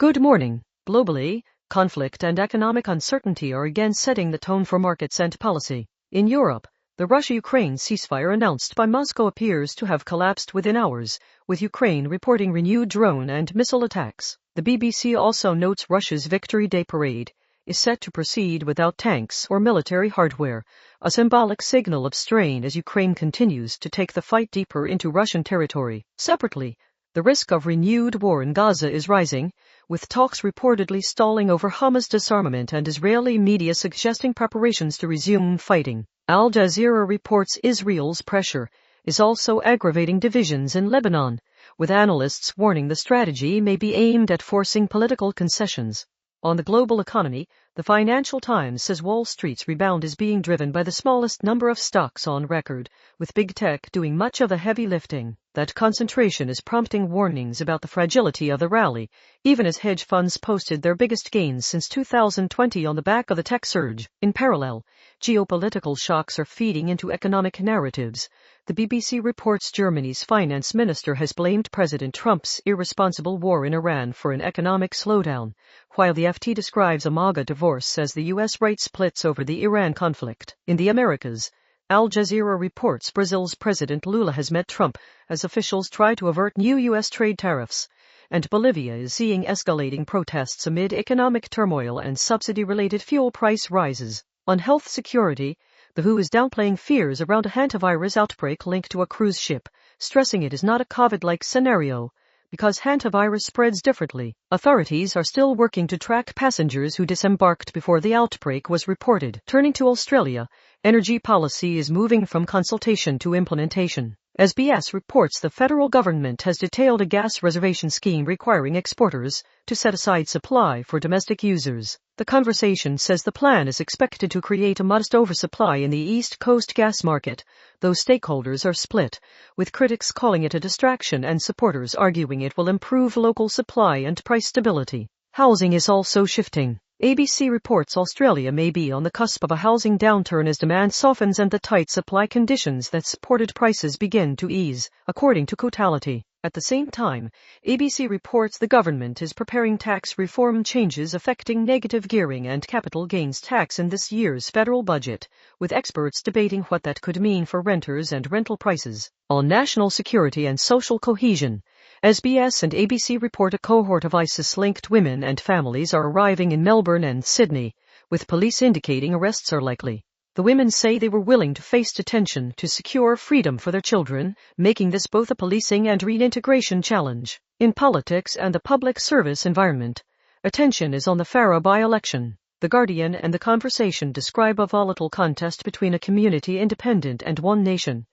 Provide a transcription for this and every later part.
Good morning. Globally, conflict and economic uncertainty are again setting the tone for markets and policy. In Europe, the Russia-Ukraine ceasefire announced by Moscow appears to have collapsed within hours, with Ukraine reporting renewed drone and missile attacks. The BBC also notes Russia's Victory Day parade is set to proceed without tanks or military hardware, a symbolic signal of strain as Ukraine continues to take the fight deeper into Russian territory. Separately, the risk of renewed war in Gaza is rising, with talks reportedly stalling over Hamas disarmament and Israeli media suggesting preparations to resume fighting. Al Jazeera reports Israel's pressure is also aggravating divisions in Lebanon, with analysts warning the strategy may be aimed at forcing political concessions. On the global economy, the Financial Times says Wall Street's rebound is being driven by the smallest number of stocks on record, with big tech doing much of the heavy lifting. That concentration is prompting warnings about the fragility of the rally, even as hedge funds posted their biggest gains since 2020 on the back of the tech surge. In parallel, geopolitical shocks are feeding into economic narratives. The BBC reports Germany's finance minister has blamed President Trump's irresponsible war in Iran for an economic slowdown, while the FT describes a MAGA divorce as the U.S. right splits over the Iran conflict. In the Americas, Al Jazeera reports Brazil's President Lula has met Trump as officials try to avert new U.S. trade tariffs, and Bolivia is seeing escalating protests amid economic turmoil and subsidy-related fuel price rises. On health security, the WHO is downplaying fears around a hantavirus outbreak linked to a cruise ship, stressing it is not a COVID-like scenario, because hantavirus spreads differently. Authorities are still working to track passengers who disembarked before the outbreak was reported. Turning to Australia, energy policy is moving from consultation to implementation. SBS reports the federal government has detailed a gas reservation scheme requiring exporters to set aside supply for domestic users. The Conversation says the plan is expected to create a modest oversupply in the East Coast gas market, though stakeholders are split, with critics calling it a distraction and supporters arguing it will improve local supply and price stability. Housing is also shifting. ABC reports Australia may be on the cusp of a housing downturn as demand softens and the tight supply conditions that supported prices begin to ease, according to Cotality. At the same time, ABC reports the government is preparing tax reform changes affecting negative gearing and capital gains tax in this year's federal budget, with experts debating what that could mean for renters and rental prices. On national security and social cohesion, SBS and ABC report a cohort of ISIS-linked women and families are arriving in Melbourne and Sydney, with police indicating arrests are likely. The women say they were willing to face detention to secure freedom for their children, making this both a policing and reintegration challenge. In politics and the public service environment, attention is on the Farah by-election. The Guardian and The Conversation describe a volatile contest between a community independent and one nation,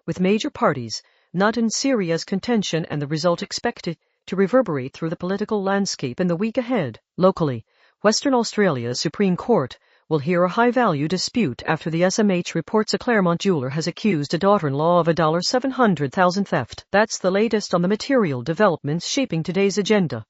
with major parties not in serious contention and the result expected to reverberate through the political landscape in the week ahead. Locally, Western Australia's Supreme Court will hear a high-value dispute after the SMH reports a Claremont jeweler has accused a daughter-in-law of a $700,000 theft. That's the latest on the material developments shaping today's agenda.